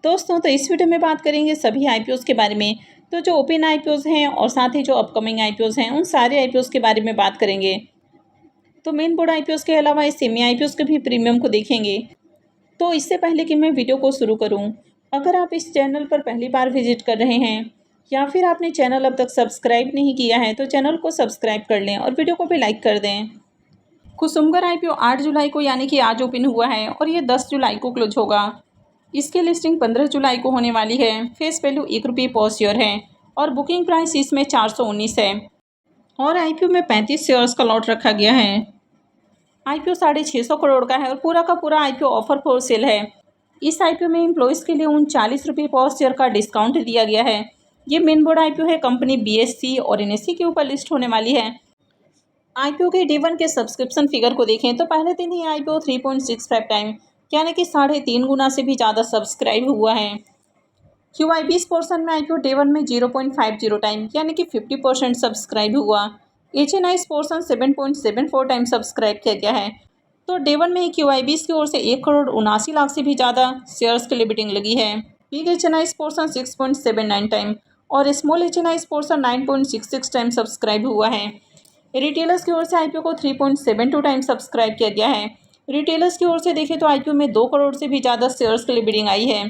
दोस्तों तो इस वीडियो में बात करेंगे सभी आईपीओज़ के बारे में। तो जो ओपन आईपीओज़ हैं और साथ ही जो अपकमिंग आईपीओज़ हैं उन सारे आईपीओज़ के बारे में बात करेंगे। तो मेन बोर्ड आईपीओज़ के अलावा इस सेमी आईपीओज़ के भी प्रीमियम को देखेंगे। तो इससे पहले कि मैं वीडियो को शुरू करूं, अगर आप इस चैनल पर पहली बार विजिट कर रहे हैं या फिर आपने चैनल अब तक सब्सक्राइब नहीं किया है तो चैनल को सब्सक्राइब कर लें और वीडियो को भी लाइक कर दें। कुसुमगर आईपीओ 8 जुलाई को यानी कि आज ओपन हुआ है और ये 10 जुलाई को क्लोज होगा। इसकी लिस्टिंग 15 जुलाई को होने वाली है। फेस वैल्यू ₹1 पर शेयर है और बुकिंग प्राइस इसमें 419 है और आईपीओ में 35 शेयर्स का लॉट रखा गया है। आईपीओ 650 करोड़ का है और पूरा का पूरा आईपीओ ऑफर फॉर सेल है। इस आईपीओ में एम्प्लॉयज़ के लिए ₹39 पर शेयर का डिस्काउंट दिया गया है। ये मेन बोर्ड आईपीओ है। कंपनी बीएससी और एनएससी के ऊपर लिस्ट होने वाली है। आईपीओ के डे 1 के सब्सक्रिप्शन फिगर को देखें तो पहले दिन ही आईपीओ 3.65 टाइम यानी कि 3.5 गुना से भी ज़्यादा सब्सक्राइब हुआ है। QIB पोर्शन में आईपीओ डे 1 में 0.50 टाइम यानी कि 50% सब्सक्राइब हुआ। HNI पोर्शन 7.74 टाइम सब्सक्राइब किया गया है। तो डे 1 में QIB की ओर से 1,79,00,000 से भी ज़्यादा शेयर्स के लिए बिडिंग लगी है। बिग HNI पोर्शन 6.79 टाइम और small HNI portion 9.66 time subscribe हुआ है। रिटेलर्स की ओर से आईपीओ को 3.72 टाइम सब्सक्राइब किया गया है। रिटेलर्स की ओर से देखें तो आईपीओ में 2 करोड़ से भी ज़्यादा शेयर्स के लिए बिडिंग आई है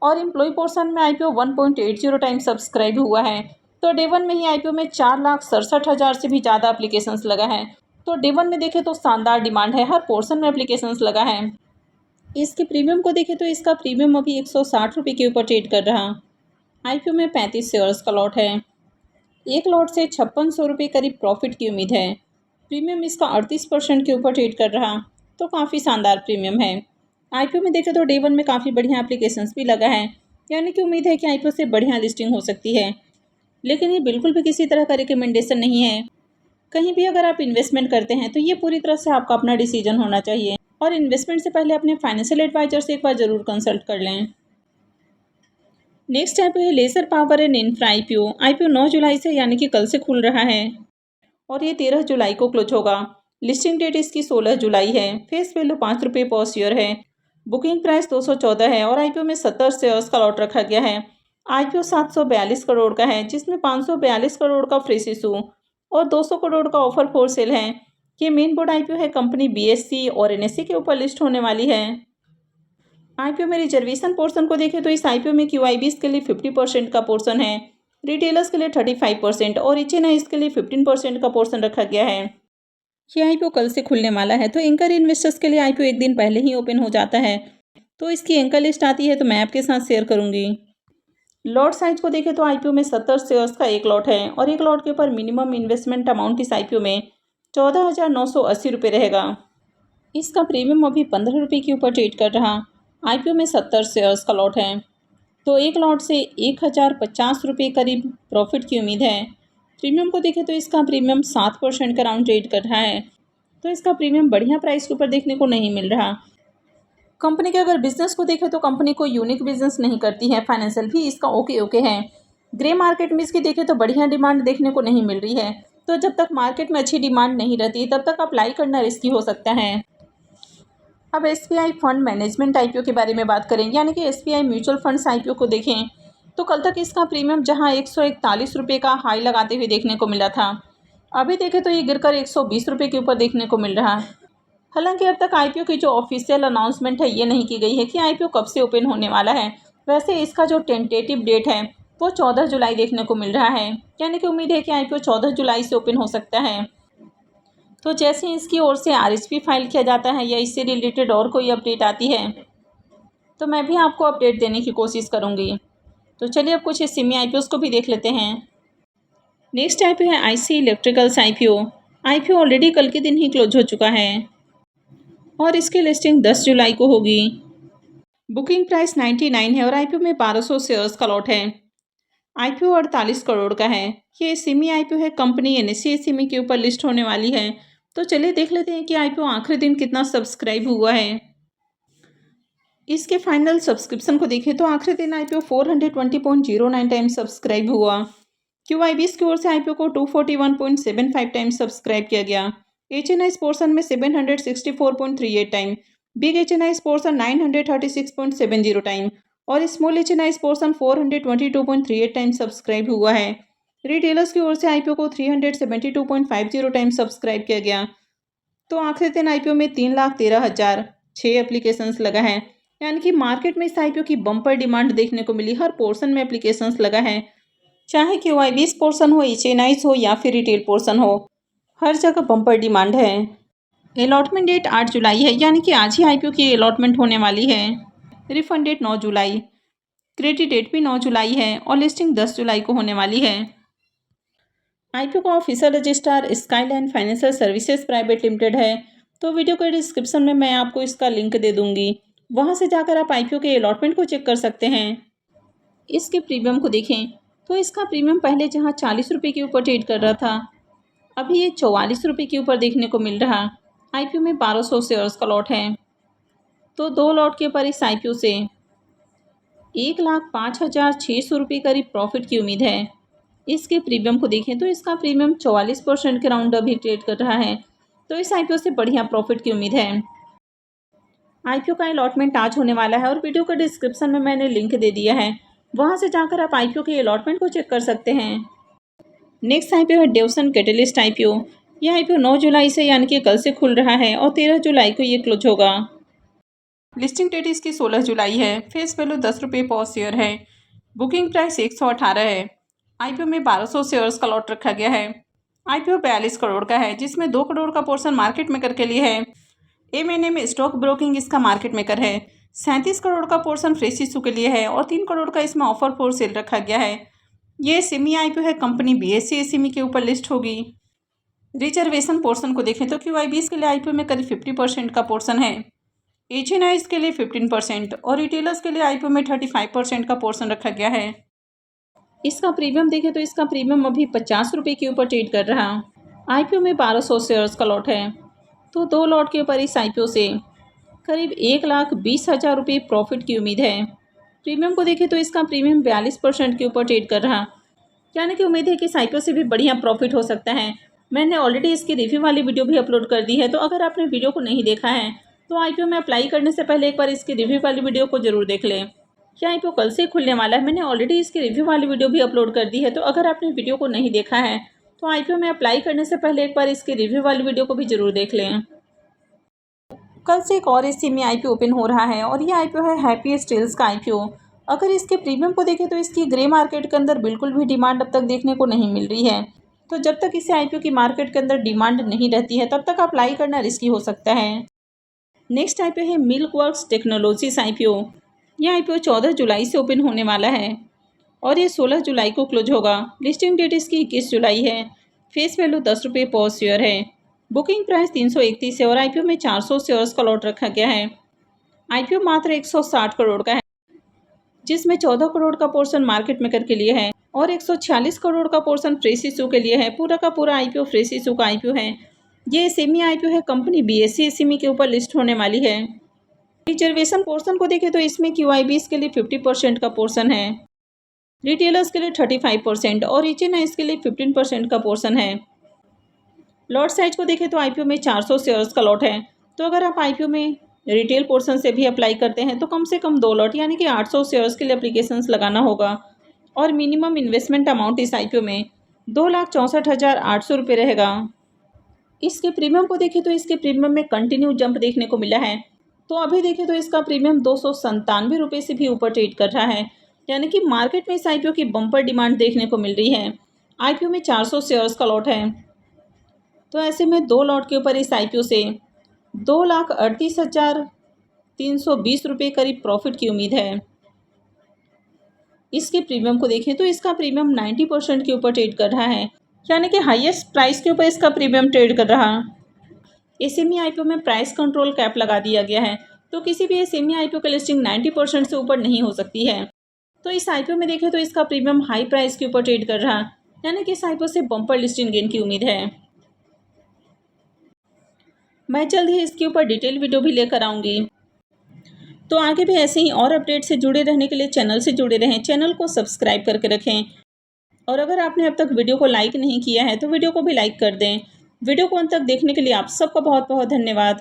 और एम्प्लॉय पोर्शन में आईपीओ 1.80 टाइम सब्सक्राइब हुआ है। तो डे 1 में ही आईपीओ में 4,67,000 से भी ज़्यादा एप्लीकेशंस लगा है। तो डे 1 में देखें तो शानदार डिमांड है, हर पोर्शन में एप्लीकेशंस लगा है। इसके प्रीमियम को देखें तो इसका प्रीमियम अभी ₹160 के ऊपर ट्रेड कर रहा। आईपीओ में 35 शेयर्स का लॉट है। एक लॉट से ₹5600 करीब प्रॉफिट की उम्मीद है। प्रीमियम इसका 38% के ऊपर ट्रेड कर रहा, तो काफ़ी शानदार प्रीमियम है। आईपीओ में देखें तो डे 1 में काफ़ी बढ़िया एप्लीकेशंस भी लगा है, यानी कि उम्मीद है कि आईपीओ से बढ़िया लिस्टिंग हो सकती है। लेकिन ये बिल्कुल भी किसी तरह का रिकमेंडेशन नहीं है। कहीं भी अगर आप इन्वेस्टमेंट करते हैं तो ये पूरी तरह से आपका अपना डिसीजन होना चाहिए और इन्वेस्टमेंट से पहले अपने फाइनेंशियल एडवाइजर से एक बार ज़रूर कंसल्ट कर लें। नेक्स्ट आईपीओ है laser power and infra IPO. IPO 9 जुलाई से यानी कि कल से खुल रहा है और ये 13 जुलाई को क्लोज होगा। लिस्टिंग डेट इसकी 16 जुलाई है। फेस वैल्यू ₹5 पर शेयर है। बुकिंग प्राइस 214 है और आईपीओ में 70 शेयर्स का लॉट रखा गया है। आईपीओ 742 करोड़ का है, जिसमें 542 करोड़ का फ्रेश इशू और 200 करोड़ का ऑफर फॉर सेल है। ये मेन बोर्ड आईपीओ है। कंपनी बीएससी और एनएससी के ऊपर लिस्ट होने वाली है। आईपीओ में रिजर्वेशन पोर्शन को देखें तो इस आईपीओ में QIBs के लिए 50% का पोर्शन है, रिटेलर्स के लिए 35% और HNIs के लिए 15% का पोर्शन रखा गया है। ये आईपीओ कल से खुलने वाला है, तो एंकर इन्वेस्टर्स के लिए आईपीओ एक दिन पहले ही ओपन हो जाता है। तो इसकी एंकर लिस्ट आती है तो मैं आपके साथ शेयर करूंगी। लॉट साइज को देखें तो आईपीओ में 70 शेयर्स का एक लॉट है और एक लॉट के ऊपर मिनिमम इन्वेस्टमेंट अमाउंट इस आईपीओ में ₹14,980 रहेगा। इसका प्रीमियम अभी ₹15 के ऊपर ट्रेड कर रहा। आईपीओ में 70 शेयर्स का लॉट है, तो एक लॉट से ₹1,050 करीब प्रॉफिट की उम्मीद है। प्रीमियम को देखें तो इसका प्रीमियम 7% का राउंड ट्रेड कर रहा है, तो इसका प्रीमियम बढ़िया प्राइस के ऊपर देखने को नहीं मिल रहा। कंपनी के अगर बिजनेस को देखें तो कंपनी को यूनिक बिजनेस नहीं करती है। फाइनेंशियल भी इसका ओके है। ग्रे मार्केट में इसकी देखें तो बढ़िया डिमांड देखने को नहीं मिल रही है, तो जब तक मार्केट में अच्छी डिमांड नहीं रहती तब तक अप्लाई करना रिस्की हो सकता है। अब SBI फंड मैनेजमेंट आईपीओ के बारे में बात करें, यानी कि SBI म्यूचुअल फंड्स आईपीओ को देखें तो कल तक इसका प्रीमियम जहां ₹141 का हाई लगाते हुए देखने को मिला था, अभी देखें तो ये गिरकर ₹120 के ऊपर देखने को मिल रहा है। हालांकि अब तक आईपीओ की जो ऑफिशियल अनाउंसमेंट है ये नहीं की गई है कि आईपीओ कब से ओपन होने वाला है। वैसे इसका जो टेंटेटिव डेट है वो 14 जुलाई देखने को मिल रहा है, यानी कि उम्मीद है कि आईपीओ 14 जुलाई से ओपन हो सकता है। तो जैसे ही इसकी ओर से RHP फाइल किया जाता है या इससे रिलेटेड और कोई अपडेट आती है तो मैं भी आपको अपडेट देने की कोशिश करूंगी। तो चलिए अब कुछ सेमी आईपीओस को भी देख लेते हैं। नेक्स्ट आईपीओ है IC electricals IPO. IPO already कल के दिन ही क्लोज हो चुका है और इसकी लिस्टिंग 10 जुलाई को होगी। बुकिंग प्राइस 99 है और आईपीओ में 1200 शेयर्स का लॉट है। आईपीओ 48 करोड़ का है। ये सेमी आईपीओ है। कंपनी NSE SME के ऊपर लिस्ट होने वाली है। तो चलिए देख लेते हैं कि आईपीओ आखिरी दिन कितना सब्सक्राइब हुआ है। इसके फाइनल सब्सक्रिप्शन को देखें तो आखिरी दिन आईपीओ 420.09 टाइम सब्सक्राइब हुआ। QIBs की ओर से आईपीओ को 241.75 टाइम सब्सक्राइब किया गया। HNI पोर्शन में 764.38 time, big HNI portion 936.70 time और small H portion 422.38 times subscribe हुआ है। रिटेलर्स की ओर से आईपीओ को 372.50 टाइम्स सब्सक्राइब किया गया। तो आखिरी दिन आईपीओ में 3,13,006 एप्लीकेशंस लगा है, यानी कि मार्केट में इस आईपीओ की बम्पर डिमांड देखने को मिली। हर पोर्शन में एप्लीकेशंस लगा है, चाहे QIBs पोर्शन हो, HNIs हो या फिर रिटेल पोर्शन हो, हर जगह बम्पर डिमांड है। अलॉटमेंट डेट 8 जुलाई है, यानी कि आज ही आईपीओ की अलॉटमेंट होने वाली है। रिफंड डेट 9 जुलाई, क्रेडिट डेट भी 9 जुलाई है और लिस्टिंग 10 जुलाई को होने वाली है। आईपीओ का official registrar skyline financial services private limited है। तो वीडियो के डिस्क्रिप्शन में मैं आपको इसका लिंक दे दूंगी, वहां से जाकर आप आईपीओ के अलॉटमेंट को चेक कर सकते हैं। इसके प्रीमियम को देखें तो इसका प्रीमियम पहले जहां 40 रुपये के ऊपर ट्रेड कर रहा था, अभी ये 44 रुपये के ऊपर देखने को मिल रहा। आईपीओ में 1200 शेयर्स का लॉट है। तो 2 लॉट के ऊपर इस आईपीओ से 1,05,600 रुपये करीब प्रॉफिट की उम्मीद है। इसके प्रीमियम को देखें तो इसका प्रीमियम 44% के राउंड अभी ट्रेड कर रहा है। तो इस आईपीओ से बढ़िया प्रॉफिट की उम्मीद है। आईपीओ का अलॉटमेंट आज होने वाला है और वीडियो के डिस्क्रिप्शन में मैंने लिंक दे दिया है, वहां से जाकर आप आईपीओ के अलॉटमेंट को चेक कर सकते हैं। नेक्स्ट आईपीओ है डेवसन कैटलिस्ट आईपीओ। यह आईपीओ 9 जुलाई से यानी कि कल से खुल रहा है और 13 जुलाई को ये क्लोज होगा। लिस्टिंग डेट इसकी 16 जुलाई है। फेस वैल्यू 10 रुपये पर शेयर है। बुकिंग प्राइस 118 है। आईपीओ में 1200 शेयर्स का लॉट रखा गया है। आईपीओ 42 करोड़ का है, जिसमें 2 करोड़ का पोर्शन मार्केट मेकर के लिए है। M&M स्टॉक ब्रोकिंग इसका मार्केट मेकर है। 37 करोड़ का पोर्शन फ्रेश इशू के लिए है और 3 करोड़ का इसमें ऑफर फॉर सेल रखा गया है। ये सेमी आईपीओ है, कंपनी BSE SME के ऊपर लिस्ट होगी। रिजर्वेशन पोर्शन को देखें तो QIBs के लिए आईपीओ में करीब 50% का पोर्शन है, HNIs के लिए 15% और रिटेलर्स के लिए आईपीओ में 35% का पोर्शन रखा गया है। इसका प्रीमियम देखें तो इसका प्रीमियम अभी 50 रुपये के ऊपर ट्रेड कर रहा। आईपीओ में 1200 शेयर्स का लॉट है। तो 2 लॉट के ऊपर इस आईपीओ से करीब 1,20,000 रुपये प्रॉफिट की उम्मीद है। प्रीमियम को देखें तो इसका प्रीमियम 42% के ऊपर ट्रेड कर रहा, यानी कि उम्मीद है कि इस आईपीओ से भी बढ़िया प्रॉफिट हो सकता है। मैंने ऑलरेडी इसकी रिव्यू वाली वीडियो भी अपलोड कर दी है, तो अगर आपने वीडियो को नहीं देखा है तो आईपीओ में अप्लाई करने से पहले एक बार इसकी रिव्यू वाली वीडियो को जरूर देख लें। क्या आईपीओ कल से खुलने वाला है, मैंने ऑलरेडी इसकी रिव्यू वाली वीडियो भी अपलोड कर दी है, तो अगर आपने वीडियो को नहीं देखा है तो आईपीओ में अप्लाई करने से पहले एक बार इसकी रिव्यू वाली वीडियो को भी जरूर देख लें। कल से एक और SME आईपीओ ओपन हो रहा है और ये आईपीओ है हैप्पी स्टील्स का आईपीओ। अगर इसके प्रीमियम को देखें तो इसकी ग्रे मार्केट के अंदर बिल्कुल भी डिमांड अब तक देखने को नहीं मिल रही है। तो जब तक इसे आईपीओ की मार्केट के अंदर डिमांड नहीं रहती है तब तक अप्लाई करना रिस्की हो सकता है। नेक्स्ट आईपीओ है मिल्क वर्क्स टेक्नोलॉजीज आईपीओ। यह आईपीओ 14 जुलाई से ओपन होने वाला है और ये 16 जुलाई को क्लोज होगा। लिस्टिंग डेट इसकी 21 जुलाई है। फेस वैल्यू 10 रुपये पर शेयर है। बुकिंग प्राइस 331 है और आईपीओ में 400 शेयर्स का लॉट रखा गया है। आईपीओ मात्र 160 करोड़ का है, जिसमें 14 करोड़ का पोर्शन मार्केट मेकर के लिए है और 146 करोड़ का पोर्शन फ्रेश इशू के लिए है। पूरा का पूरा आईपीओ फ्रेश इशू का आईपीओ है। ये सेमी आईपीओ है, कंपनी BSE SME के ऊपर लिस्ट होने वाली है। रिजर्वेशन पोर्शन को देखें तो इसमें QIBs के लिए 50% का पोर्शन है, रिटेलर्स के लिए 35% और HNIs के लिए 15% का पोर्शन है। लॉट साइज को देखें तो आईपीओ में 400 शेयर्स का लॉट है। तो अगर आप आईपीओ में रिटेल पोर्शन से भी अप्लाई करते हैं तो कम से कम 2 लॉट यानी कि 800 शेयर्स के लिए एप्लीकेशंस लगाना होगा और मिनिमम इन्वेस्टमेंट अमाउंट इस आईपीओ में 2,64,800 रुपये रहेगा। इसके प्रीमियम को देखें तो इसके प्रीमियम में कंटिन्यू जंप देखने को मिला है। तो अभी देखें तो इसका प्रीमियम 297 रुपये से भी ऊपर ट्रेड कर रहा है, यानी कि मार्केट में इस आईपीओ की बम्पर डिमांड देखने को मिल रही है। आईपीओ में 400 शेयर्स का लॉट है। तो ऐसे में 2 लॉट के ऊपर इस आईपीओ से 2,38,320 रुपये करीब प्रॉफिट की उम्मीद है। इसके प्रीमियम को देखें तो इसका प्रीमियम 90% के ऊपर ट्रेड कर रहा है, यानी कि हाईएस्ट प्राइस के ऊपर इसका प्रीमियम ट्रेड कर रहा। SME आईपीओ में प्राइस कंट्रोल कैप लगा दिया गया है, तो किसी भी SME आईपीओ की लिस्टिंग 90% से ऊपर नहीं हो सकती है। तो इस आईपीओ में देखें तो इसका प्रीमियम हाई प्राइस के ऊपर ट्रेड कर रहा, यानी कि इस आईपीओ से बम्पर लिस्टिंग गेन की उम्मीद है। मैं जल्द ही इसके ऊपर डिटेल वीडियो भी लेकर आऊँगी। तो आगे भी ऐसे ही और अपडेट से जुड़े रहने के लिए चैनल से जुड़े रहें, चैनल को सब्सक्राइब करके रखें और अगर आपने अब तक वीडियो को लाइक नहीं किया है तो वीडियो को भी लाइक कर दें। वीडियो को अंत तक देखने के लिए आप सबका बहुत बहुत धन्यवाद।